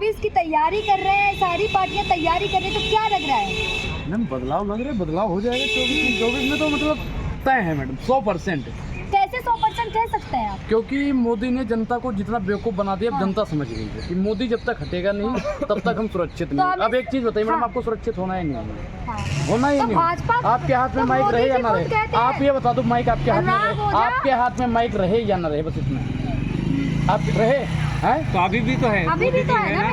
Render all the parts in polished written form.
24 की तैयारी कर रहे हैं, सारी पार्टियां तैयारी कर रही हैं, तो क्या लग रहा है? मैडम बदलाव लग रहा है, बदलाव हो जाएगा 24 में तो मतलब तय है मैडम 100%। कैसे 100% कह सकते हैं आप? क्योंकि मोदी ने जनता को जितना बेवकूफ़ बना दिया, अब जनता समझ गई है कि मोदी जब तक हटेगा नहीं तब तक हम सुरक्षित नहीं। अब एक चीज़ बताइए मैडम, आपको सुरक्षित होना ही नहीं है, होना ही नहीं। आपके हाथ में माइक रहे या ना रहे, आप ये बता दो, माइक आपके हाथ में रहे, आपके हाथ में माइक रहे या ना रहे, बस इतना। आप रहे हैं तो अभी भी तो है ना मेरे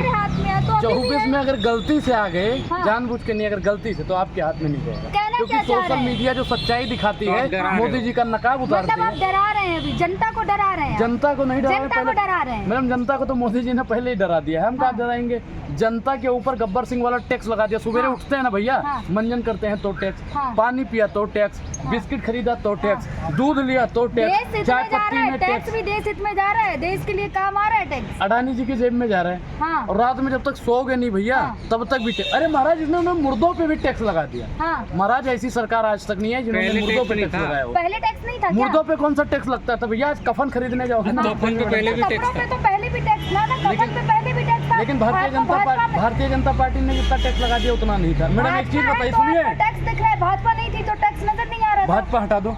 हाथ में है, तो 24 में अगर गलती से आ गए, जानबूझ के नहीं, अगर गलती से, तो आपके हाथ में नहीं रहेगा। क्योंकि सोशल मीडिया जो सच्चाई दिखाती है, मोदी जी का नकाब उतारती मतलब आप डरा रहे हैं, अभी जनता को डरा रहे हैं? जनता को नहीं डरा रहे हैं मैडम, जनता को तो मोदी जी ने पहले ही डरा दिया है, हम कहाँ डराएंगे। जनता के ऊपर गब्बर सिंह वाला टैक्स लगा दिया। सुबह उठते हैं ना भैया, मंजन करते हैं तो टैक्स, पानी पिया तो टैक्स, बिस्किट खरीदा तो टैक्स, दूध लिया तो टैक्स, चाय पत्ती में टैक्स भी देश हित में जा रहा है, देश के लिए काम आ रहा है टैक्स, अडानी जी की जेब में जा रहा है। और रात में जब तक सोओगे नहीं भैया, तब तक भी टैक्स। अरे महाराज, इन्होंने मुर्दों पे भी टैक्स लगा दिया। महाराज, ऐसी सरकार आज तक नहीं है जिन्होंने मुर्दों पे टैक्स लगाया हो। पहले टैक्स नहीं था। मुर्दों पे कौन सा टैक्स लगता था भैया? आज कफन खरीदने जाओगे ना, कफन पे पहले भी टैक्स था, तो पहले भी टैक्स था ना, कफन पे पहले भी टैक्स था। लेकिन भारतीय जनता पार्टी ने जितना टैक्स लगा दिया उतना नहीं था। मैडम एक चीज बताइए, सुनिए, टैक्स दिख रहा है, भाजपा नहीं थी तो टैक्स नजर नहीं आ रहा था। भाजपा हटा दो,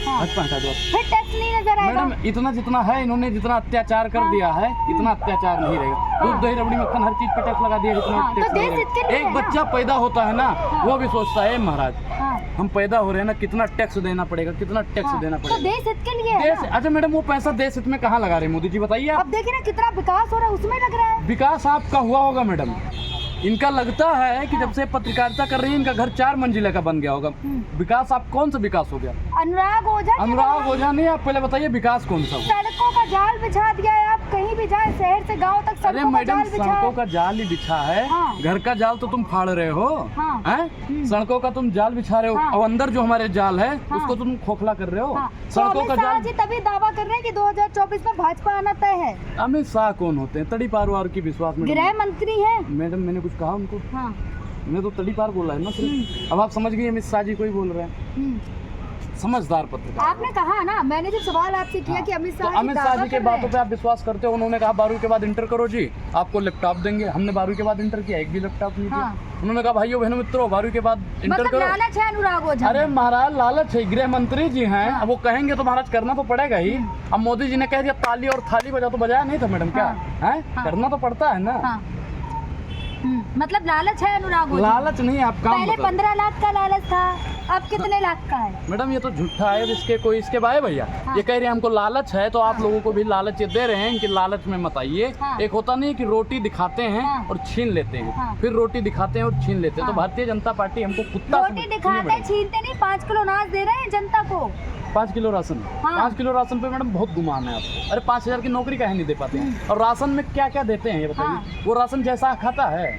भाजपा हटा दो, फिर टैक्स नहीं नजर आएगा। मैडम इतना जितना है, इन्होंने जितना अत्याचार कर दिया है, इतना अत्याचार नहीं रहेगा। दूध दही रबड़ी मक्खन हर चीज पे टैक्स लगा दिया, इतना टैक्स। एक बच्चा पैदा होता है ना, वो भी सोचता है महाराज हम पैदा हो रहे हैं ना, कितना टैक्स देना पड़ेगा, कितना टैक्स देना पड़ेगा। तो देश हित के लिए है ना? अच्छा मैडम, वो पैसा देश हित में कहाँ लगा रहे हैं मोदी जी, बताइए। अब देखिए ना कितना विकास हो रहा है, उसमें लग रहा है। विकास आपका हुआ होगा मैडम, इनका लगता है कि जब से पत्रकारिता कर रही है, इनका घर 4 मंजिले का बन गया होगा। विकास आप कौन सा विकास हो गया? अनुराग ओझा नहीं, आप पहले बताइए विकास कौन सा? सड़कों का जाल बिछा दिया है, आप कहीं भी जाए, शहर से गांव तक अरे मैडम, सड़कों का जाल ही बिछा है, घर का जाल तो तुम फाड़ रहे हो, सड़कों का तुम जाल बिछा रहे हो, और अंदर जो हमारे जाल है उसको तुम खोखला कर रहे हो। सड़कों का जाल तभी दावा कर रहे हैं कि 2024 में भाजपा आना तय है। अमित शाह कौन होते हैं? तड़ी पार वार की विश्वास में गृह मंत्री है मैडम, मैंने कुछ कहा उनको? मैंने तो तड़ी पार बोला है ना सिर्फ। अब आप समझ गई अमित शाह जी को ही बोल रहे हैं, समझदार पत्रकार। आपने कहा ना, मैंने जब सवाल आपसे किया कि अमित शाह जी के बातों पे आप विश्वास करते हो? उन्होंने कहा 12वीं के बाद इंटर करो जी, आपको लैपटॉप देंगे। हमने 12वीं के बाद इंटर किया, एक भी लैपटॉप नहीं दिया। उन्होंने कहा भाइयों बहनों मित्रों, 12वीं के बाद इंटर करो। लालच है अनुराग ओझा। अरे महाराज, लालच है, गृह मंत्री जी हैं, अब वो कहेंगे तो महाराज करना तो पड़ेगा ही। अब मोदी जी ने कह दिया ताली और थाली बजा, तो बजाया नहीं था मैडम क्या है? करना तो पड़ता है ना। मतलब लालच है अनुराग ओझा? लालच नहीं, आप काम पहले 15 लाख का लालच था, अब कितने लाख का है? मैडम ये तो झूठा है, इसके कोई इसके बाय भैया। ये कह रहे हैं हमको लालच है, तो आप लोगों को भी लालच ये दे रहे हैं कि लालच में मत आइए। एक होता नहीं कि रोटी दिखाते हैं और छीन लेते हैं, फिर रोटी दिखाते हैं और छीन लेते हैं। तो भारतीय जनता पार्टी हमको कुत्ता रोटी दिखाते छीनते नहीं, 5 किलो अनाज दे रहे हैं जनता को। 5 किलो राशन, 5 किलो राशन पे मैडम बहुत गुमान है आपको। अरे 5000 की नौकरी काहे नहीं दे पाते हैं? और राशन में क्या क्या देते हैं ये बताइए? वो राशन जैसा खाता है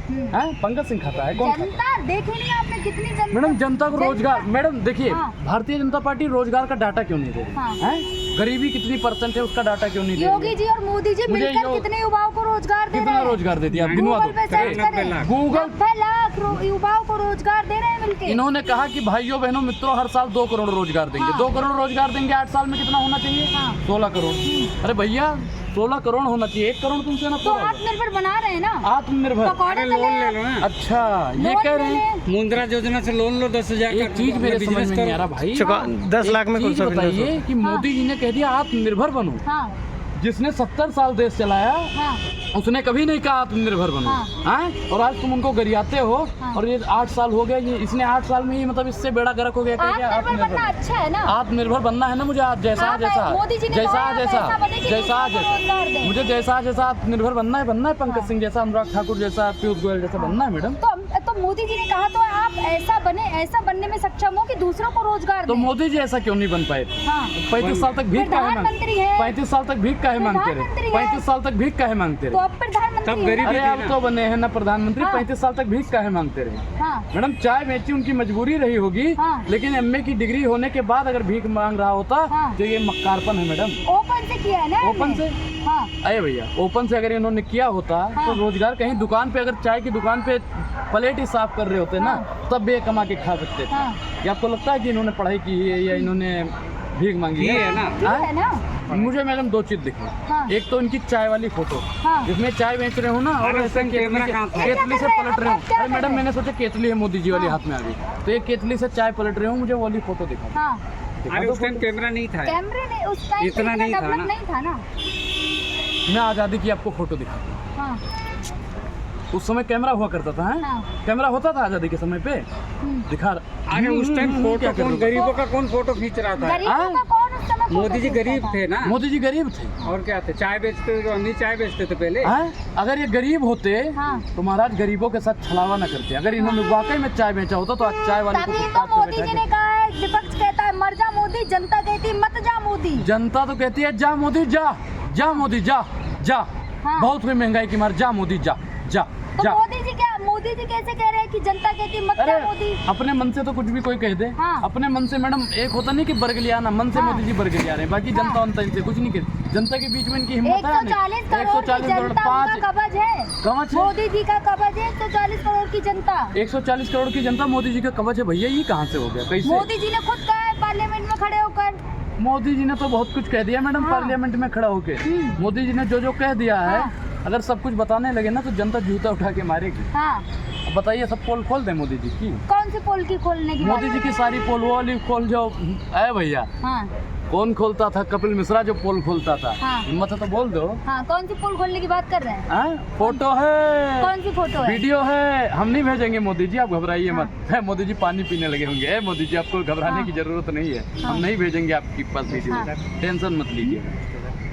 पंकज सिंह खाता है, कौन जनता देखी नहीं आपने कितनी जनता? मैडम जनता को रोजगार, मैडम देखिए भारतीय जनता पार्टी रोजगार का डाटा क्यों नहीं दे रही है? गरीबी कितनी % है उसका डाटा क्यों नहीं दे रही? योगी जी और मोदी जी मिलकर कितने युवाओं को रोजगार दे रहे हैं? कितना रोजगार दे दिया? गिनवा दो। गूगल 90 लाख युवाओं को रोजगार दे रहे हैं मिलकर। इन्होंने कहा कि भाइयों बहनों मित्रों, हर साल 2 करोड़ रोजगार देंगे। 2 करोड़ रोजगार देंगे, 8 साल में कितना होना चाहिए? 16 करोड़। अरे भैया 16 करोड़ होना चाहिए, 1 करोड़ तुमसे ना। तो आत्मनिर्भर बना रहे हैं ना, आत्मनिर्भर। लोन ले लो ना। अच्छा ये कह रहे हैं मुद्रा योजना से लोन लो 10,000 का। एक चीज मेरे समझ में नहीं आ रहा भाई, 10 लाख में चीज बताइए कि मोदी जी ने कह दिया आत्मनिर्भर बनो। जिसने 70 साल देश चलाया उसने कभी नहीं कहा आत्मनिर्भर बनो। और आज तुम उनको गरियाते हो। और ये 8 साल हो गया, ये इसने 8 साल में ही मतलब इससे बेड़ा गर्क हो गया। आत्मनिर्भर बनना अच्छा है ना, आत्मनिर्भर बनना है ना मुझे। आज जैसा मुझे जैसा आत्मनिर्भर बनना है पंकज सिंह जैसा, अनुराग ठाकुर जैसा, पीयूष गोयल जैसा बनना है मैडम। तो मोदी जी ने कहा तो आप ऐसा बनने में सक्षम हो कि दूसरों को रोजगार तो मोदी जी ऐसा क्यों नहीं बन पाए? 35 साल तक भीख काहे मांगते रहे? 35 साल तक भीख काहे मांगते रहे? 35 साल तक भीख काहे मांगते रहे? तो अब प्रधानमंत्री। अरे आप तो बने हैं ना प्रधानमंत्री, 35 साल तक भीख काहे मांगते रहे? मैडम चाय बेची उनकी मजबूरी रही होगी, लेकिन MA की डिग्री होने के बाद अगर भीख मांग रहा होता तो ये मक्कारपन है मैडम। ओपन से किया है ना, ओपन से। अरे भैया ओपन से अगर इन्होंने किया होता तो रोजगार कहीं दुकान पे, अगर चाय की दुकान पे प्लेट ही साफ कर रहे होते ना, तब भी कमा के खा सकते थे। क्या आपको लगता है कि इन्होंने पढ़ाई की है या इन्होंने भीख मांगी है? ना मुझे मैडम दो चीज दिखी। हाँ। एक तो इनकी चाय वाली फोटो, हाँ। जिसमें चाय बेच रहे हो ना, और अरे ऐसे उसका कैमरा कहाँ था? केतली से पलट रहे हो। क्या अरे कर मैडम रहे मैंने सोचा केतली है मोदी जी वाली हाथ में आ गई, तो ये केतली से चाय पलट रहे हो, मुझे वो वाली फोटो दिखा। हाँ, अरे उस टाइम कैमरा नहीं था। कैमरे ने उस टाइम इतना नहीं था डेवलप ना। नहीं था ना। मैं आज़ादी की आपको फोटो दिखा। हाँ, उस समय कैमरा हुआ करता था, है? हाँ। कैमरा होता था आज़ादी के समय पे, दिखा। अरे उस टाइम फोटो क्या कर कौन, रहे हो? गरीबों का कौन फोटो खींच रहा था? गरीबों का कौन उस समय मोदी फोटो जी खींचता गरीब था? थे ना। मोदी जी गरीब थे, और क्या थे, चाय बेचते थे तो हम भी चाय बेचते थे पहले। हैं? अगर ये गरीब होते हाँ। तो महाराज गरीबों के साथ छलावा न करते। अगर इन्होंने वाकई में चाय बेचा होता तो आज चाय वाले को तभी तो फुटपाथ पे मोदी बैठा जी के- ने कहा है, विपक्ष कहता है मर जा मोदी, जनता कहती है मत जा मोदी। जनता तो कहती है जा मोदी जा, जा मोदी जा, जा। हाँ। बहुत हुई महंगाई की मार, जा मोदी जा, जा, तो जा। मोदी जी कैसे कह रहे हैं कि जनता कहती है मत अरे जा मोदी? अपने मन से तो कुछ भी कोई कह दे। हाँ। अपने मन से मैडम एक होता नहीं कि बरगलियाना, मन से हाँ। मोदी जी बरगलिया रहे हैं, बाकी हाँ। जनता उनता इनसे कुछ नहीं कहती। जनता के बीच में इनकी हिम्मत है 140 करोड़ की जनता उनका कवच है। कवच है। मोदी जी का कवच है 140 करोड़ की जनता। 140 करोड़ की जनता मोदी जी का कवच है भैया, ये कहाँ से हो गया, कैसे? मोदी जी ने खुद कहा है पार्लियामेंट में खड़े होकर। मोदी जी ने तो बहुत कुछ कह दिया मैडम, हाँ। पार्लियामेंट में खड़ा होके। मोदी जी ने जो जो कह दिया है, हाँ। अगर सब कुछ बताने लगे ना तो जनता जूता उठा के मारेगी। हाँ, अब बताइए, सब पोल खोल दे मोदी जी की। कौन सी पोल की खोलने की बात मोदी जी है? की सारी पोल, वो वाली खोल जो है भैया। हाँ, कौन खोलता था? कपिल मिश्रा जो पोल खोलता था। हाँ। हिम्मत है तो बोल दो। हाँ, कौन सी पोल खोलने की बात कर रहे हैं? हाँ? फोटो है, कौन सी फोटो है? वीडियो है, हम नहीं भेजेंगे मोदी जी, आप घबराइए हाँ। मत। है मोदी जी पानी पीने लगे होंगे। है मोदी जी, आपको घबराने हाँ। की जरूरत नहीं है, हाँ। हम नहीं भेजेंगे आपके पास वीडियो, हाँ। टेंशन मत लीजिए।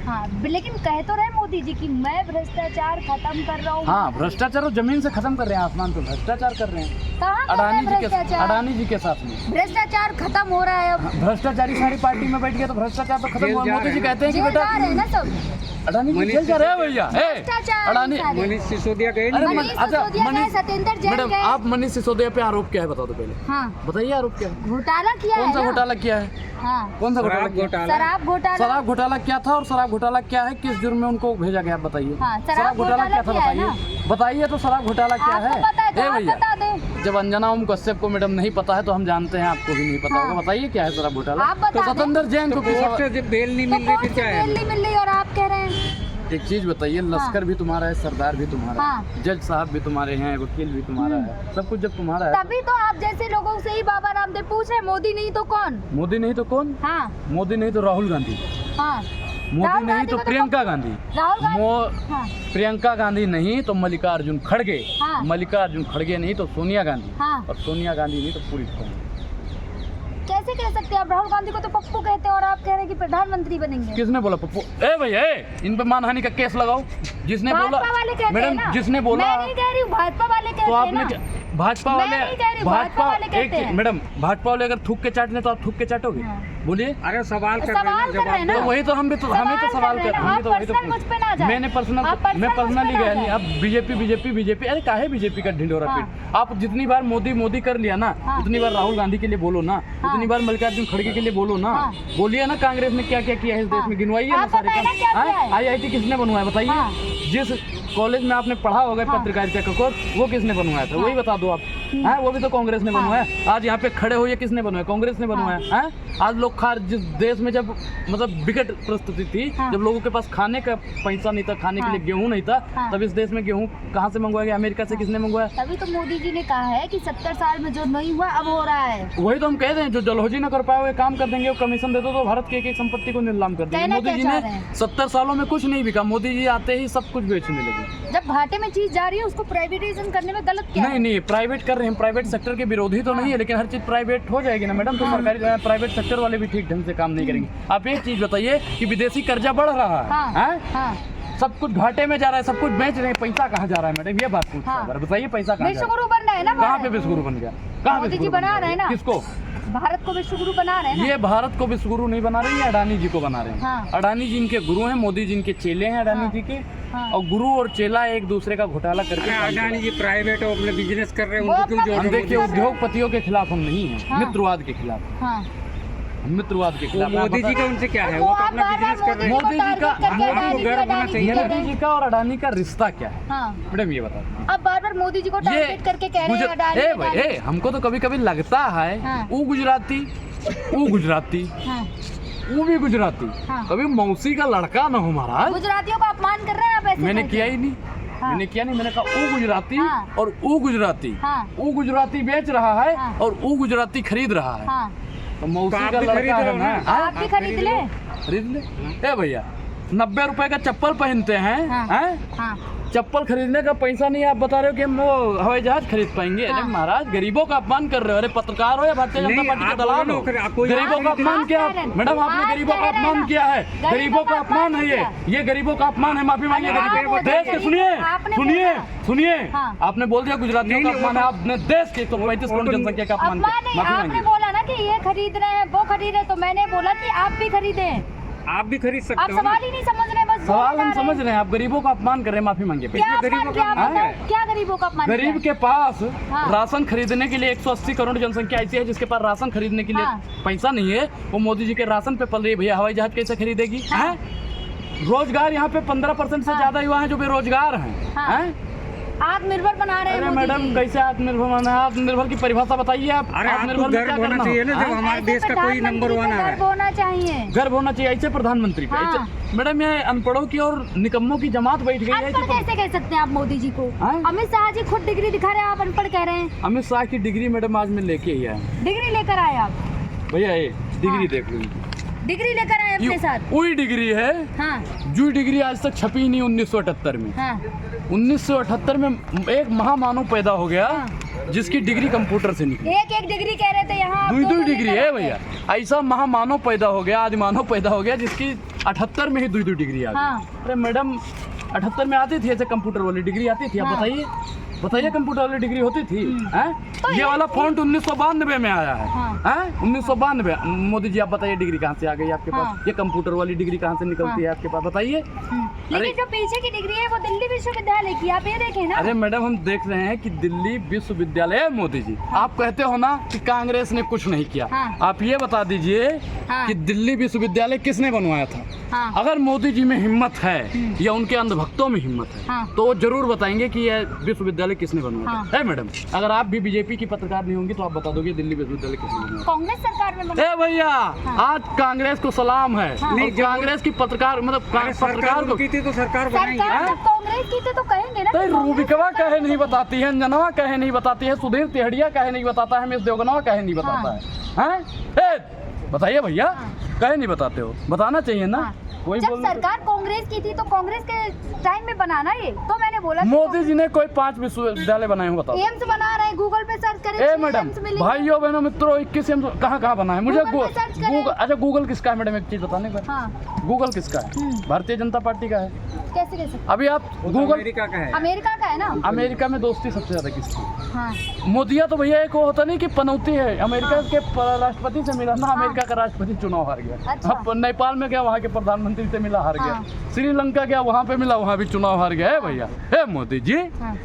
हाँ, लेकिन कह तो रहे मोदी जी कि मैं भ्रष्टाचार खत्म कर रहा हूँ। हाँ, भ्रष्टाचार जमीन से खत्म कर रहे हैं, आसमान पे भ्रष्टाचार कर रहे हैं। कहाँ कर रहे हैं भ्रष्टाचार? अडानी जी के साथ में भ्रष्टाचार खत्म हो रहा है अब। भ्रष्टाचारी सारी पार्टी में बैठ गया तो भ्रष्टाचार तो खत्म जेल हुआ। जा मोदी रहे जी हैं। कहते हैं कि जेल बेटा जा रहे हैं ना सब। अडानी जी मनीष जेल जा रहे हैं भैया। भ्रष्टाचार अडानी सारे। मनीष सिसोदिया गए अरे नहीं। मनीष अच्छा, सिसोदिया गए, सत्येंद्र जैन मैडम गए। आप मनीष सिसोदिया पे आरोप क्या है बता दो पहले, हाँ, बताइए आरोप क्या है? घोटाला किया है कौन सा ना? घोटाला किया है? हाँ, कौन सा घोटाला शराब किया? घोटाला। शराब घोटाला। शराब घोटाला क्या था और शराब घोटाला क्या है, किस जुर्म में उनको भेजा गया, आप बताइए। हाँ, शराब घोटाला क्या था किया है बताइए, बताइए तो शराब घोटाला क्या आपको है? पता है तो ए आप भैया, बता दें। जब अंजना ओम कश्यप को मैडम नहीं पता है तो हम जानते हैं आपको भी नहीं पता हाँ। होगा। बताइए क्या है शराब घोटाला? आप बता तो दें। सत्येंद्र जैन को कोर्ट से जब बेल नहीं तो मिल रही कौन थी सी क्या है? बेल नहीं मिल रही और आप कह रहे हैं? एक चीज बताइए, लश्कर भी तुम्हारा है, सरदार भी तुम्हारा हाँ। है, जज साहब भी तुम्हारे हैं, वकील भी तुम्हारा है, सब कुछ जब तुम्हारा है। तभी तो आप जैसे लोगों से ही बाबा रामदेव पूछ रहे, मोदी नहीं तो कौन? मोदी नहीं तो कौन? हाँ, मोदी नहीं तो राहुल गांधी, हाँ, मोदी राहुल नहीं गांधी तो को प्रियंका गांधी, राहुल गांधी। हाँ, प्रियंका गांधी नहीं तो मल्लिकार्जुन खड़गे, हाँ। मल्लिकार्जुन खड़गे नहीं तो सोनिया गांधी, हाँ। और सोनिया गांधी नहीं तो पूरी कांग्रेस। कैसे कह सकते हैं आप? राहुल गांधी को तो पप्पू कहते हैं और आप कह रहे हैं कि प्रधानमंत्री बनेंगे। किसने बोला पप्पू? ए भैया, इन पे मानहानि का केस लगाओ। जिसने बोला, भाजपा वाले कहते हैं मैडम ना। जिसने बोला, मैं नहीं कह रही हूँ, भाजपा वाले कहते तो हैं आपने ना। क्या, भाजपा मैं वाले, नहीं कह रही, भाजपा वाले कहते एक हैं। मैडम भाजपा वाले अगर थूक के चाटने तो आप थूक के चाटोगे? हाँ। बोलिए। अरे सवाल कर सवाल रहे हैं, कर रहे हैं जवाब ना। तो दो। वही तो हम भी तो हमें तो सवाल कर, आप हम भी तो वही तो पर्सनल मुझ पे ना जाए। मैंने पर्सनल, आप पर्सनल मैं मुझ पे पर्सनली ना गया जाए। नहीं। अब बीजेपी, अरे काहे बीजेपी का ढिंडोरा हाँ। पीट? आप जितनी बार मोदी कर लिया ना, हाँ। उतनी बार राहुल गांधी के लिए बोलो ना, हाँ। उतनी बार मल्लिकार्जुन खड़गे के लिए बोलो ना। हाँ। बोलिए ना कांग्रेस ने क्या क्या किया है इस देश हाँ। में, गिनवाइए ना आप सारे बताइए ना क्या काम। किया है? IIT किसने बनवाया बताइए? हाँ। जिस कॉलेज में आपने पढ़ा होगा हाँ। पत्रकारिता का कोर्स, वो किसने बनवाया था? हाँ। वही बता दो आप। हाँ, वो भी तो कांग्रेस ने हाँ। बनवाया। आज यहाँ पे खड़े हो, ये किसने बनवाया? कांग्रेस ने बनवाया। हाँ, आज लोग खा, जिस देश में जब मतलब विकट परिस्थिति थी, हाँ। जब लोगों के पास खाने का पैसा नहीं था, खाने के हाँ। लिए गेहूं नहीं था, हाँ। तब इस देश में गेहूं कहाँ से मंगवाया गया? अमेरिका से। किसने मंगवाया? तभी तो मोदी जी ने कहा है कि 70 साल में जो नहीं हुआ अब हो रहा है। वही तो हम कह रहे हैं, जो जलहौजी न कर पाए वो काम कर देंगे, वो कमीशन दे दो तो भारत के एक संपत्ति को नीलाम कर देंगे। कहना मोदी क्या जी चाह ने रहे हैं? 70 सालों में कुछ नहीं बिका, मोदी जी आते ही सब कुछ बेचने लगे। जब घाटे में चीज जा रही है उसको प्राइवेटाइजेशन करने में गलत क्या है? नहीं, प्राइवेट कर रहे हैं, प्राइवेट सेक्टर के विरोधी तो नहीं है, लेकिन हर चीज प्राइवेट हो जाएगी ना मैडम, तो सरकारी प्राइवेट सेक्टर वाले भी ठीक ढंग से काम नहीं करेंगे। आप एक चीज बताइए कि विदेशी कर्जा बढ़ रहा है, हाँ, हाँ? हाँ। सब कुछ घाटे में जा रहा है, सब कुछ बेच रहे हैं, पैसा कहाँ जा रहा है मैडम? ये बात पूछो। हाँ। बताइए पैसा कहाँ जा रहा विश्वगुरु बनना है ना है? कहाँ भारत? पे विश्वगुरु बन गया? कहाँ मोदी जी विश्वगुरु बना रहे हैं ना। किसको? भारत को विश्वगुरु बना रहे हैं ना। ये भारत को विश्वगुरु नहीं बना रहे हैं, अडानी जी को बना रहे हैं। हाँ। अडानी जी इनके गुरु हैं, मोदी जी इनके चेले हैं, अडानी हाँ। जी के। हाँ। और गुरु और चेला एक दूसरे का घोटाला करके अरे काम कर रहे अडानी हैं। जी प्राइवेट और अपने बिजनेस कर रहे हैं, वो उनको क्यों अपना जोड़ हम रहे हैं देखिए, मोदी जी? उद्योगपतियों के खिलाफ हम नहीं हैं, हाँ। मित्रवाद के खिलाफ, हाँ। मित्रवाद के वो खिलाफ। मोदी जी का उनसे क्या है? वो तो अपना बिजनेस कर रहे हैं। मोदी जी का- आपको गर्व होना चाहिए ना। मोदी जी का और अडानी का रिश्ता क्या है हाँ। मैडम, ये बता दीजिए। अब बार बार मोदी जी को टारगेट करके कह रहे हैं अडानी, ए भाई, अडानी। हमको तो कभी कभी लगता है हाँ। वो गुजराती, हाँ। वो भी गुजराती। हाँ। कभी मौसी का लड़का न हो महाराज। गुजरातियों का अपमान कर रहे हैं आप ऐसे मैंने करके। किया ही नहीं। हाँ। मैंने किया नहीं, मैंने कहा वो गुजराती हाँ। और वो गुजराती। हाँ। वो गुजराती बेच रहा है हाँ। और वो गुजराती खरीद रहा है। हाँ, तो मौसी तो आप का भी लड़का खरीद है लो ना। ना। हाँ? आप भी खरीद ले। खरीद ले। ए भैया 90 रुपए का चप्पल पहनते हैं। हाँ। हैं? हाँ, चप्पल खरीदने का पैसा नहीं, आप बता रहे हो कि हम वो हवाई जहाज खरीद पाएंगे। हाँ। अरे महाराज गरीबों का अपमान कर रहे हो। अरे पत्रकार हो या भारतीय जनता नहीं, पार्टी के आप दलाल बोलो हो, ना, कोई- गरीबों का आप अपमान किया। कह रहे हैं। मैडम आपने आप गरीबों कह का रहे हैं अपमान ना। किया है। गरीबों गरीबों का का अपमान है अपमान ये गरीबों का अपमान है। माफी मांगिए अरे गरीबों आप के। देश के सुनिए आपने सुनिए बोला। सुनिए। हाँ। आपने बोल दिया गुजरातियों नहीं, का नहीं, अपमान है। वो आपने देश के 135 करोड़ जनसंख्या का अपमान अपमान किया। नहीं, माफी आपने मांगिए। बोला ना कि ये खरीद रहे हैं वो खरीद रहे हैं, तो मैंने बोला कि आप भी खरीदें। आप भी खरीद आप सकते हो ना। सवाल ही नहीं समझ रहे, बस सवाल बोल हम रहे समझ हैं। रहे हैं, आप गरीबों का अपमान कर रहे हैं। माफी मांगिए। क्या इसमें गरीबों अपमान का किया अपमान आपने? है। क्या गरीबों का अपमान गरीब किया? के पास हाँ। राशन खरीदने के लिए 180 करोड़ जनसंख्या ऐसी है जिसके पास राशन खरीदने के लिए हाँ। पैसा नहीं है। वो मोदी जी के राशन पे पल रही है। भैया हवाई जहाज कैसे खरीदेगी? हाँ। हैं? रोजगार यहाँ पे 15% से हाँ। ज्यादा युवा हैं जो बेरोजगार हैं। हाँ। हैं? आत्मनिर्भर बना रहे हैं अरे मोदी मैडम जी। कैसे आत्मनिर्भर बना है? आत्मनिर्भर की परिभाषा बताइए आप। अरे आपको आत्मनिर्भर में क्या गर्व होना करना चाहिए ना, होगा? जब हाँ? हमारे ऐसे देश का कोई नंबर प्रधानमंत्री 1 पे आ रहा गर्व है। होना चाहिए। गर्व होना चाहिए ऐसे प्रधानमंत्री पे। हाँ। ऐसे- मैडम ये अनपढ़ों की और निकम्मों की जमात बैठ गई है। अनपढ़ कैसे कह सकते हैं आप मोदी जी को? हाँ? अमित शाह जी खुद डिग्री दिखा रहे हैं, आप अनपढ़ कह रहे हैं। अमित शाह की डिग्री मैडम आज मैं लेके ही आया। डिग्री लेकर आए आप? भैया ये डिग्री हाँ। देख लो इनकी। डिग्री लेकर आए अपने साथ? वही डिग्री है हाँ, जो डिग्री आज तक छपी ही नहीं 1978 में। हाँ, 1978 में एक महामानव पैदा हो गया हाँ। जिसकी डिग्री कंप्यूटर से निकली। एक एक डिग्री कह रहे थे यहाँ, आप दुई दो दुई दो डिग्री लेकर है आए भैया। थे। ऐसा महामानव पैदा हो गया, आदिमानव पैदा हो गया जिसकी 78 में ही दुई दुई डिग्री आ गई। हाँ। अरे मैडम 78 में आती थी ऐसे कंप्यूटर वाली डिग्री आती थी? आप हाँ। बताइए बताइए कंप्यूटर वाली डिग्री होती थी? हैं? तो ये ये- वाला फॉन्ट 1992 में आया है। हाँ। हैं? 1992। मोदी जी आप बताइए डिग्री कहाँ से आ गई आपके हाँ। पास? ये कंप्यूटर वाली डिग्री कहाँ से निकलती है आपके पास? बताइए। लेकिन अरे- जो पीछे की डिग्री है वो दिल्ली विश्वविद्यालय की, आप ये देखें ना। अरे मैडम हम देख रहे हैं कि दिल्ली विश्वविद्यालय है मोदी जी। आप कहते हो ना कि कांग्रेस ने कुछ नहीं किया। हाँ। आप ये बता दीजिए हाँ। कि दिल्ली विश्वविद्यालय किसने बनवाया था? हाँ। अगर मोदी जी में हिम्मत है या उनके अंधभक्तों में हिम्मत है हाँ। तो वो जरूर बताएंगे कि यह विश्वविद्यालय किसने बनवाया हाँ। था। है मैडम, अगर आप भी बीजेपी की पत्रकार नहीं होंगी तो आप बता दोगे दिल्ली विश्वविद्यालय किसने बनवाया कांग्रेस सरकार में था। बना। ए भैया आज कांग्रेस को सलाम है। हाँ। नहीं नहीं, जब- कांग्रेस की पत्रकार मतलब अरे सरकार पत्रकार को की थी तो सरकार बनाएंगे। सरकार जब कांग्रेस की थी तो कहेंगे ना कि कांग्रेस रूबिकवा सरकार कहे में- नहीं बताती है, अंजनवा कहे नहीं बताती है, सुधीर तिहड़िया कहे नहीं बताता है, मिस देवगनवा कहे नहीं बताता है। हैं? बताइए भैया कहे नहीं बताते हो? बताना चाहिए ना। हाँ। कोई जब बोलने- सरकार कांग्रेस की थी तो कांग्रेस के टाइम में बनाना ये, तो मैंने बोला कि मोदी जी ने कोई 5 विश्वविद्यालय बनाए हो बताओ? एम्स बना रहे हैं, गूगल पे सर्च करें ए 6 मैडम एम्स मिलेंगे। भाइयों बहनों मित्रों 21 एम्स कहाँ कहाँ बना है? मुझे गूगल पे सर्च करें। गूगल अच्छा गूगल किसका है मैडम? एक चीज बताने पर हाँ, गूगल किसका है? भारतीय जनता पार्टी का है। कैसे कह सकते? अभी आप वो तो गूगल अमेरिका का है। अमेरिका का है ना। अमेरिका में दोस्ती सबसे ज्यादा किसकी? हाँ, मोदिया तो भैया एक वो होता नहीं कि पनौती है। अमेरिका के राष्ट्रपति से मिला ना, अमेरिका का राष्ट्रपति चुनाव हार गया। अच्छा। अब नेपाल में गया, वहाँ के प्रधानमंत्री से मिला, हार गया। हाँ। श्रीलंका गया, वहाँ पे मिला, वहाँ भी चुनाव हार गया है भैया। हे मोदी जी हाँ।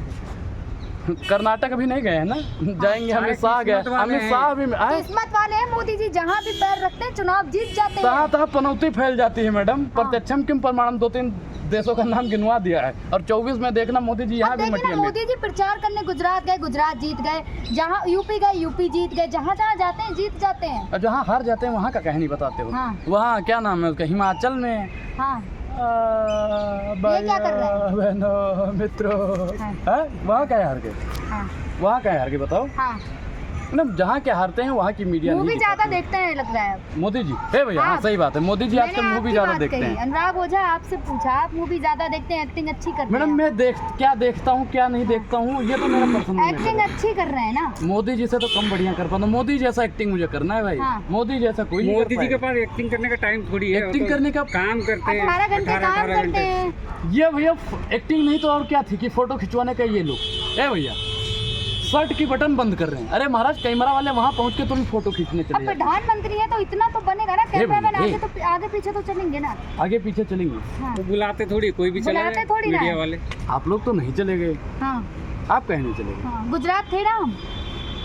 कर्नाटक अभी नहीं गए हैं ना? जाएंगे। अरे अमित शाह गए, किस्मत वाले अमित हैं। शाह भी आए। किस्मत वाले हैं मोदी जी, जहाँ भी पैर रखते हैं चुनाव जीत जाते हैं। तहाँ तहाँ पनौती फैल जाती है मैडम। प्रत्यक्षम किम प्रमाणम 2-3 देशों का नाम गिनवा दिया है और 24 में देखना मोदी जी यहाँ अब भी देखिए मटिया ना, में। मोदी जी प्रचार करने गुजरात गए, गुजरात जीत गए। जहाँ यूपी गए, यूपी जीत गए। जहाँ जहाँ जाते हैं जीत जाते हैं। और जहाँ हार जाते हैं वहाँ का कहे नहीं बताते हो। हाँ। वहाँ क्या नाम है उसका? हिमाचल में हाँ, ये क्या कर रहे हैं? बहनों मित्रों हाँ। हैं? वहाँ क्या हार गए? हाँ, वहाँ क्या हार गए बताओ? हाँ। मतलब जहाँ क्या हारते हैं वहाँ की मीडिया मूवी नहीं ज्यादा दिखाती। देखते हैं लग रहा है। मोदी जी हे भैया हाँ हाँ। सही बात है। मोदी जी आजकल मैंने मूवी आपकी ज्यादा बात देखते कही। हैं। अनुराग ओझा आपसे पूछा, आप मूवी ज्यादा देखते हैं, एक्टिंग अच्छी करते मैडम हैं। मैं क्या देखता हूँ क्या नहीं देखता हूँ ये तो मेरा पर्सनल एक्टिंग अच्छी कर रहे हैं ना। मोदी जी से तो कम बढ़िया कर पाता हूँ। मोदी जैसा एक्टिंग मुझे करना है भाई। हाँ। मोदी जैसा कोई नहीं मोदी कर जी के पाएगा। पास एक्टिंग करने का टाइम थोड़ी है। वो एक्टिंग तो करने का काम करते हैं 18 घंटे काम 18 करते घंटे। हैं। ये भैया एक्टिंग नहीं तो और क्या थी कि फोटो खिंचवाने का ये लोग। ए भैया शर्ट की बटन बंद कर रहे हैं। अरे महाराज कैमरा वाले वहाँ पहुँच के तुम फोटो खींचने अब चले जाओ। प्रधानमंत्री है तो इतना तो बनेगा ना। कैमरामैन हे। आगे तो आगे पीछे तो चलेंगे ना। आगे पीछे चलेंगे। हाँ, वो बुलाते थोड़ी, कोई भी चला बुलाते जाए, थोड़ी ना मीडिया है। वाले। आप लोग तो नहीं चले गए। हाँ, आप कहीं नहीं चले गए हाँ। गुजरात थे ना हम।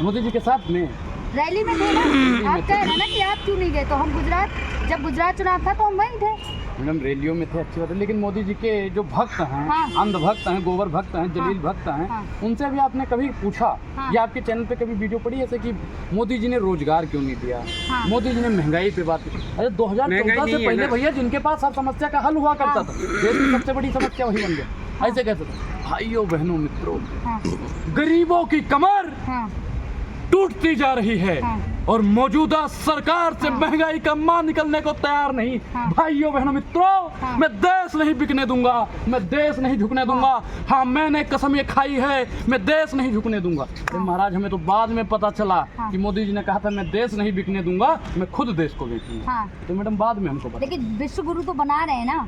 मोदी जी के साथ में। रैली में थे ना, आप कह रहे ना कि आप क्यों नहीं गए, तो हम गुजरात, जब गुजरात चुनाव था तो हम वहीं थे। मैडम रैलियों में थे, अच्छी बात है, लेकिन मोदी जी के जो भक्त हैं, हाँ। अंध भक्त हैं, गोबर भक्त हैं, जलील भक्त हैं, हाँ। उनसे भी आपने कभी पूछा हाँ। या आपके चैनल पे कभी वीडियो पड़ी ऐसे कि मोदी जी ने रोजगार क्यों नहीं दिया, हाँ। मोदी जी ने महंगाई पे बात की? अरे 2014 महंगाई से नहीं है पहले ना। भैया जिनके पास हर समस्या का हल हुआ करता हाँ। था, देश की सबसे बड़ी समस्या वही बन गया। ऐसे कैसे? भाइयों बहनों मित्रों, हाँ गरीबों की कमर हाँ टूटती जा रही है हाँ। और मौजूदा सरकार से हाँ। महंगाई का मां निकलने को तैयार नहीं। हाँ। भाइयों बहनों मित्रों, हाँ। मैं देश नहीं बिकने दूंगा, मैं देश नहीं झुकने दूंगा। हाँ, मैंने कसम ये खाई है, मैं देश नहीं झुकने दूंगा। अरे महाराज, हमें तो बाद में पता चला हाँ। कि मोदी जी ने कहा था मैं देश नहीं बिकने दूंगा, मैं खुद देश को बेचूंगा। हाँ। तो मैडम बाद में हमको पता। लेकिन विश्व गुरु तो बना रहे हैं ना।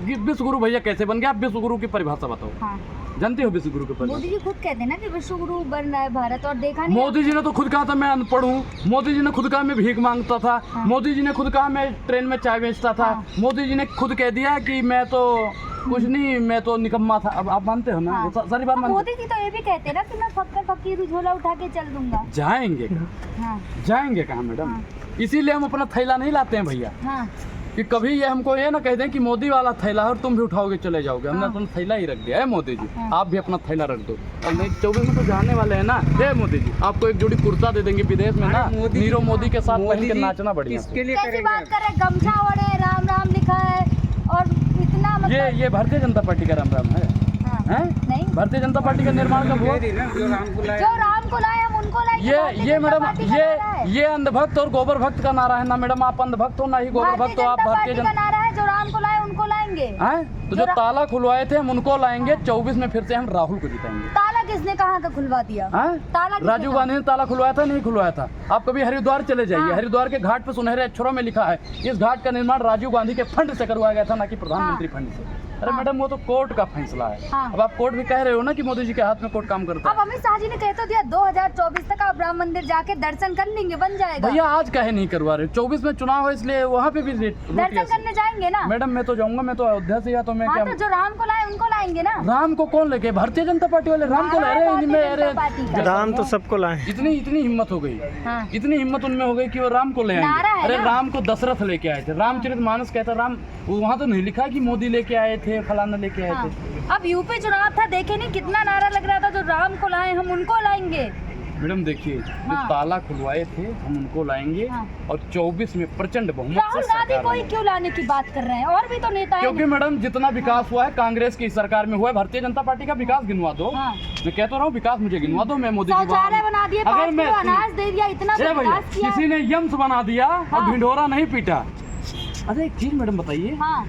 विश्व गुरु भैया कैसे बन गया? आप विश्व गुरु की परिभाषा बताओ। हाँ। जानते हो विश्व गुरु की परिभाषा? मोदी जी खुद कहते हैं ना कि विश्व गुरु बन रहा है भारत, और देखा नहीं। मोदी जी ने तो खुद कहा था मैं अनपढ़ हूँ, मोदी जी ने खुद कहा मैं भीख मांगता था, हाँ। मोदी जी ने खुद कहा मैं ट्रेन में चाय बेचता था, हाँ। मोदी जी ने खुद कह दिया कि मैं तो कुछ नहीं, मैं तो निकम्मा था। अब आप मानते हो ना? हाँ। वो सारी बात और मानते मोदी जी तो ये भी कहते हैं ना कि मैं फक्कर फकीर झोला उठा के चल दूंगा। जाएंगे हाँ जाएंगे कहाँ मैडम? हाँ। इसीलिए हम अपना थैला नहीं लाते हैं भैया, हाँ कि कभी ये हमको ये ना कह दें कि मोदी वाला थैला है और तुम भी उठाओगे चले जाओगे। हमने हाँ। अपना थैला ही रख दिया है। मोदी जी हाँ। आप भी अपना थैला रख दो। और नहीं 24 में तो जाने वाले हैं ना। हे मोदी जी, आपको एक जोड़ी कुर्ता दे देंगे विदेश में ना, अरे मोदी जी- नीरव मोदी के साथ पहन मोदी के जी नाचना बढ़िया से। किसके लिए कैसी करेंगे बात आप? कर रहे हैं? गमछा ओढ़े, राम राम लिखा है, और इतना मतलब ये भारतीय जनता पार्टी का राम राम है? हाँ। हैं? नहीं, भारतीय जनता पार्टी का निर्माण कब हुआ? कह रही ना, जो राम को लाया। जो राम को लाए हम उनको लाएंगे। भारतीय ये जनता मैडम, पार्टी का नारा है। ये अंधभक्त और गोबर भक्त का नारा है ना मैडम। आप अंधभक्त हो ना ही गोबर भक्त हो। आप भारतीय पार्टी का जनता नारा है, जो राम को लाए उनको लाएंगे। हैं? तो जो ताला खुलवाए थे हम उनको लाएंगे। 24 में फिर से हम राहुल को जिताएंगे। ताला किसने कहाँ का खुलवा दिया? हैं? ताला किसने राजीव कहा? गांधी ने ताला खुलवाया था? नहीं खुलवाया था। आप कभी हरिद्वार चले जाइए, हाँ। हरिद्वार के घाट पे सुनहरे अक्षरों में लिखा है इस घाट का निर्माण राजीव गांधी के फंड से करवाया गया था, ना कि प्रधानमंत्री फंड से। अरे हाँ। मैडम, वो तो कोर्ट का फैसला है। हाँ। अब आप कोर्ट भी कह रहे हो ना कि मोदी जी के हाथ में कोर्ट काम करता अब है। अमित शाह जी ने कह तो दिया 2024 तक आप राम मंदिर जाके दर्शन कर लेंगे, बन जाएगा। भैया आज काहे नहीं करवा रहे? 24 में चुनाव है, इसलिए वहाँ पे भी दर्शन करने जाएंगे ना। मैडम मैं तो जाऊंगा, मैं तो अयोध्या से या तो मैं हाँ, क्या तो जो राम को लाए उनको लाएंगे ना। राम को कौन लेके? भारतीय जनता पार्टी वाले राम को ला रहे हैं इनमें। भारतीय अरे जनता पार्टी का। राम तो सबको लाए। इतनी इतनी हिम्मत हो गई, हाँ। इतनी हिम्मत उनमें हो गई कि वो राम को ले नारा आएंगे। है अरे ना। राम को दशरथ लेके आए थे, रामचरितमानस कहता राम, वहाँ तो नहीं लिखा कि मोदी लेके आए थे, फलाना लेके आए हाँ। थे। अब यूपी चुनाव था, देखे नहीं कितना नारा लग रहा था, जो राम को लाए हम उनको लाएंगे। मैडम देखिए, जो हाँ। ताला खुलवाए थे हम उनको लाएंगे। हाँ। और 24 में प्रचंड बहुमत राहुल से गांधी सरकार को ही बनेगी। क्यों लाने की बात कर रहे हैं? और भी तो नेता हैं। क्योंकि मैडम जितना विकास हुआ है कांग्रेस की सरकार में हुआ है, भारतीय जनता पार्टी का विकास गिनवा दो। हाँ। मैं कहता रहा हूँ विकास मुझे गिनवा दो। मैं मोदी जी शौचालय बना दिए, 5 किलो अनाज दे दिया, इतना ए भैया, विकास किया। किसी ने यम्स बना दिया और हाँ। ढिंढोरा नहीं पीटा। अरे एक चीज मैडम बताइए, हाँ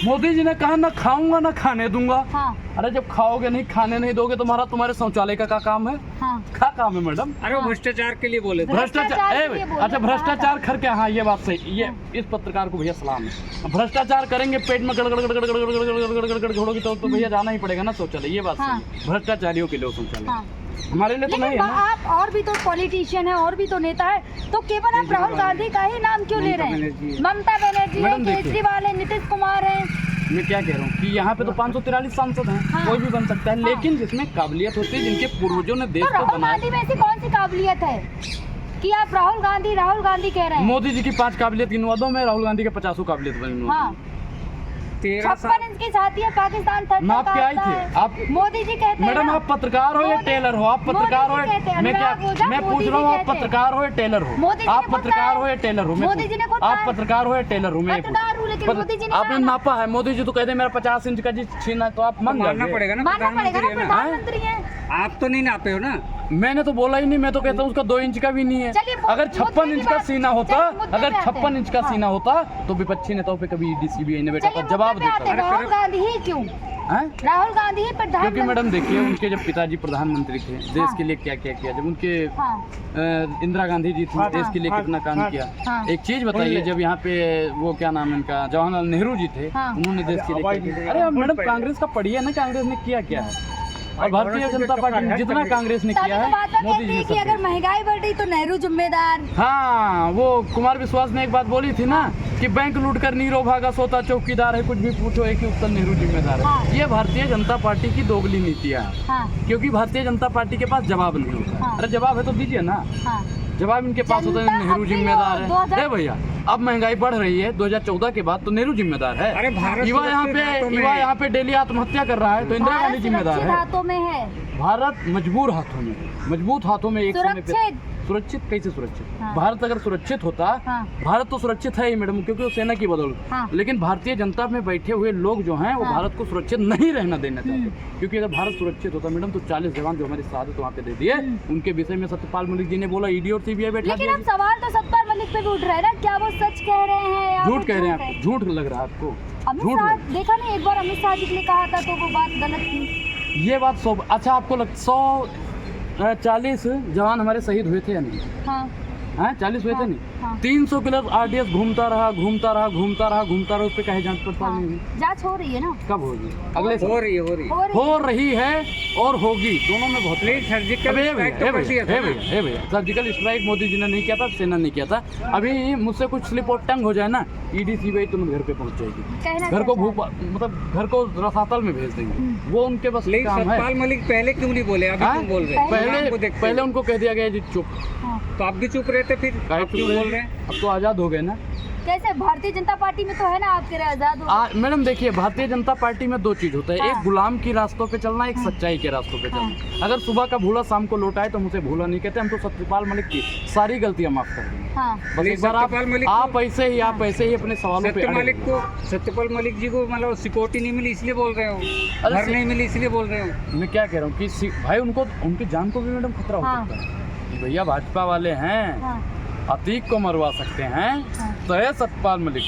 मोदी जी ने कहा ना खाऊंगा ना खाने दूंगा। हाँ अरे जब खाओगे नहीं, खाने नहीं दोगे तो तुम्हारे शौचालय का क्या काम है? हाँ। क्या काम है मैडम? अरे वो भ्रष्टाचार के लिए बोले थे। भ्रष्टाचार के लिए भ्रष्टाचार बोल अच्छा रहे हैं। भ्रष्टाचार करके, हाँ ये बात सही। ये इस पत्रकार को भैया सलाम है। भ्रष्टाचार करेंगे, पेट में गड़गड़ गड़गड़ गड़गड़ गड़गड़ गड़गड़ घोड़ोगी तो भैया जाना ही पड़ेगा ना शौचालय। ये बात हाँ। सही है। भ्रष्टाचारियों के लिए शौचालय, हाँ। हमारे लिए तो नहीं लेकिन है ना। आप और भी तो पॉलिटिशियन है, और भी तो नेता है, तो केवल आप राहुल गांधी का ही नाम क्यों ले रहे हैं? ममता बनर्जी है, मैडम देखिए। केजरीवाल है, नीतीश कुमार है। मैं क्या कह रहा हूँ कि यहाँ पे तो 543 सांसद हैं। हाँ। कोई भी बन सकता है, हाँ। लेकिन जिसमें काबिलियत होती है, जिनके पूर्वजों ने देश तो को राहुल बनाया। गांधी में ऐसी कौन सी काबिलियत है कि आप राहुल गांधी कह रहे हैं? मोदी जी की 5 काबिलियत गिनवा दो, मैं राहुल गांधी के 50 काबिलियत गिनवा हाँ, दूं। 13 साल 56 इंच की छाती है, पाकिस्तान थर्ड नाप के आई आता थे है। आप? मोदी जी कहते हैं मैडम ना। आप पत्रकार हो या मोदी- टेलर हो? आप पत्रकार हो मोदी जी कहते हैं, मैं क्या अनुराग ओझा, मैं मोदी पूछ रहा हूँ, जी आप कहते हैं। पत्रकार हो या टेलर हो? मोदी जी ने आप खुद पत्रकार कहा हो या टेलर हो? मैं मोदी पूछ- जी ने खुद आप कहा पत्रकार हो या टेलर हो? मैं पत्रकार हूँ, लेकिन मोदी जी ने आपने कहा ना। नापा है। मोदी जी तो कहते हैं मेरा 50 इंच का जी छीना, तो आप मान मानना जाइए। पड़ेगा ना, मानना पड़ेगा ना, प्रधानमंत्री है ना। प्रधानमंत्री है। आप तो नहीं नापे हो ना। मैंने तो बोला ही नहीं, मैं तो कहता हूँ उसका 2 इंच का भी नहीं है। चलिए, अगर 56 इंच का सीना होता, मुद्दे अगर पे आते हैं। 56 इंच का हाँ। सीना होता तो विपक्षी नेताओं पे कभी ईडी सीबीआई ने बैठा चलिए, था, जवाब मुद्दे पे आते हैं। देता। राहुल गांधी ही क्यों? हैं? राहुल गांधी ही क्योंकि प्रधानमंत्री। मैडम देखिए, उनके जब पिताजी प्रधानमंत्री थे, देश हाँ। के लिए क्या क्या किया। जब उनके हाँ इंदिरा गांधी जी थी, देश के लिए कितना काम किया। हाँ। एक चीज बताइए, जब यहाँ पे वो क्या नाम है इनका, जवाहरलाल नेहरू जी थे, हाँ। उन्होंने देश के लिए क्या किया? अरे मैडम कांग्रेस का पढ़िए ना, कांग्रेस ने किया क्या है। और भारतीय जनता पार्टी ने जितना कांग्रेस ने तभी किया तो है, बात मोदी कहती जी है ने कि सब अगर किया। महंगाई बढ़ रही तो नेहरू जिम्मेदार। हाँ, वो कुमार विश्वास ने एक बात बोली थी ना कि बैंक लूट कर नीरो भागा, सोता चौकीदार है, कुछ भी पूछो एक ही उत्तर, नेहरू जिम्मेदार हाँ। है। ये भारतीय जनता पार्टी की दोगली नीतियाँ है, हाँ क्योंकि भारतीय जनता पार्टी के पास जवाब नहीं होता। हाँ। अरे जवाब है तो दीजिए ना। हाँ जवाब इनके पास होता है जनता नेहरू अपनी जिम्मेदार और 2000 है भैया। अब महंगाई बढ़ रही है 2014 के बाद, तो नेहरू जिम्मेदार है। अरे भारत युवा यहाँ सुरक्षित हाथों में युवा है। यहाँ पे डेली आत्महत्या कर रहा है, तो इंदिरा गांधी भारत जिम्मेदार सुरक्षित है। हाथों में है। भारत मजबूर हाथों में, मजबूत हाथों में एक समय पे सुरक्षित। सुरक्षित कैसे सुरक्षित? हाँ। भारत अगर सुरक्षित होता, हाँ। भारत तो सुरक्षित है ही मैडम, क्योंकि वो सेना की बदौलत। हाँ। लेकिन भारतीय जनता में बैठे हुए लोग जो हैं वो हाँ। भारत को सुरक्षित नहीं रहना देना चाहते, क्योंकि अगर भारत सुरक्षित होता मैडम तो 40 जवान जो हमारी शहादत वहाँ पे दे दिए, उनके विषय में सत्यपाल मलिक जी ने बोला ईडी और सीबीआई बैठा लेकिन दिया। अब सवाल तो सत्यपाल मलिक पे भी उठ रहा है ना, क्या वो सच कह रहे हैं या झूठ फिर कह रहे हैं आप, झूठ लग रहा है आपको? अमित झूठ शाह लग- देखा नहीं, एक बार अमित शाह जी के लिए कहा था तो वो बात गलत थी। ये बात 100 अच्छा आपको 140 जवान हमारे शहीद हुए थे या नहीं? हाँ 40 हुए थे हाँ, नहीं? हाँ। 300 किलो आरडीएक्स घूमता रहा उस पर कहे जांच पड़ताल नहीं हुई? जांच हो रही है ना, कब होगी? अगले साल हो रही है हो रही हो रही है और होगी, दोनों में बहुत नहीं, सर्जिकल अबे स्ट्राइक तो कर दिया था ना। भैया सर्जिकल स्ट्राइक मोदी जी ने नहीं किया था, सेना नहीं किया था। अभी मुझसे कुछ स्लिप और टंग हो जाए ना, ईडी सीबीआई तुरंत घर पे पहुंच जाएगी, कहना घर को क्या भूख मतलब घर को रसातल में भेज देंगे, वो उनके बस लेकिन काम है। सतपाल मलिक पहले क्यों नहीं बोले, अभी हाँ? क्यों बोल रहे हैं? आपको पहले देखते पहले हुए। उनको कह दिया गया जी चुप, हाँ। तो आप भी चुप रहते फिर, काहे आप क्यों चुप बोल रहे? रहे हैं? अब तो आज़ाद हो गए ना। कैसे भारतीय जनता पार्टी में तो है ना आपके आजाद हो। मैडम देखिए, भारतीय जनता पार्टी में दो चीज होता है, हाँ। एक गुलाम की रास्तों पे चलना, एक सच्चाई के रास्तों पे चलना। अगर सुबह का भूला शाम को लौटाए तो हम उसे भूला नहीं कहते, हम तो सत्यपाल मलिक की सारी गलतियां माफ कर देंगे। हाँ बस नहीं, एक बार सत्यपाल मलिक को- आप ऐसे ही अपने सवालों पे सत्य अड़े मलिक रहिए। को, सत्यपाल मलिक जी को मतलब सिक्योरिटी नहीं मिली इसलिए बोल रहे हो, अरे घर नहीं मिली इसलिए बोल रहे हो। मैं क्या कह रहा हूँ कि भाई उनको उनकी जान को भी मैडम खतरा हो हाँ। सकता है कि भैया भाजपा वाले हैं, हाँ अतीक को मरवा सकते हैं, हाँ। तो है सत्यपाल मलिक।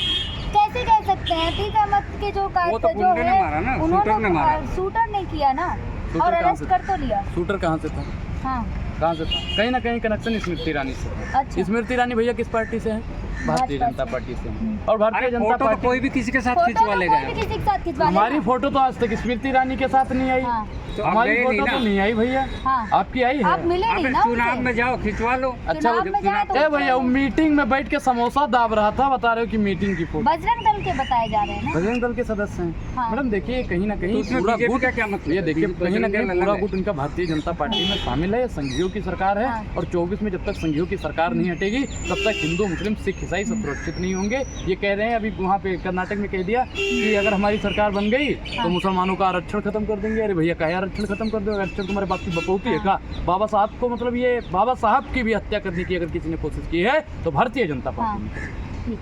कैसे कह सकते हैं, अतीक अहमद के जो वो तो जो गुंडे ने है मारा ना, उन्होंने शूटर ने मारा। शूटर ने किया ना, शूटर और कहाँ अरेस्ट से? कर तो लिया। शूटर कहाँ से था? हाँ कहाँ से था? कहीं ना कहीं कनेक्शन स्मृति ईरानी से है। अच्छा। स्मृति ईरानी भैया किस पार्टी से है? भारतीय भाजपा जनता से। पार्टी से है। और भारतीय अरे जनता फोटो तो पार्टी कोई भी किसी के साथ फोटो खिंचवा तो लेगा कोई भी किसी के साथ खिंचवा हमारी लेगा। फोटो तो आज तक स्मृति ईरानी के साथ नहीं आई। हाँ तो आप हमारी गए फोटो नहीं तो ना। नहीं आई भैया, हाँ आपकी आई है? आप मिले नहीं अबे ना चुनाव उनसे। में जाओ खिंचवा लो। अच्छा चुनाव वो में जाए तो ए भैया वो मीटिंग में बैठ के समोसा दाब रहा था, बता रहे हो कि मीटिंग की फोटो। बजरंग दल के बताए जा रहे हैं ना। बजरंग दल के सदस्य हैं। हाँ। मैडम देखिए कहीं ना तो कहीं उसमें पूरा बीजेपी गुट का क्या मतलब? ये देखिए कहीं ना बजरंग कहीं दल पूरा अलग है। गुट इनका भारतीय जनता पार्टी में शामिल है, संघियों की सरकार है। हाँ। और 24 में जब तक संघियों की सरकार नहीं हटेगी तब तक हिंदू मुस्लिम सिख ईसाई सब सुरक्षित नहीं होंगे। ये कह रहे हैं अभी वहाँ पे कर्नाटक में कह दिया कि अगर हमारी सरकार बन गई तो मुसलमानों का आरक्षण खत्म कर देंगे। अरे भैया क्या आरक्षण खत्म कर दो? आरक्षण तुम्हारे बाप की बपौती है क्या? बाबा साहब को मतलब ये बाबा साहब की भी हत्या करने की अगर किसी ने कोशिश की है तो भारतीय जनता पार्टी ने। हाँ ठीक।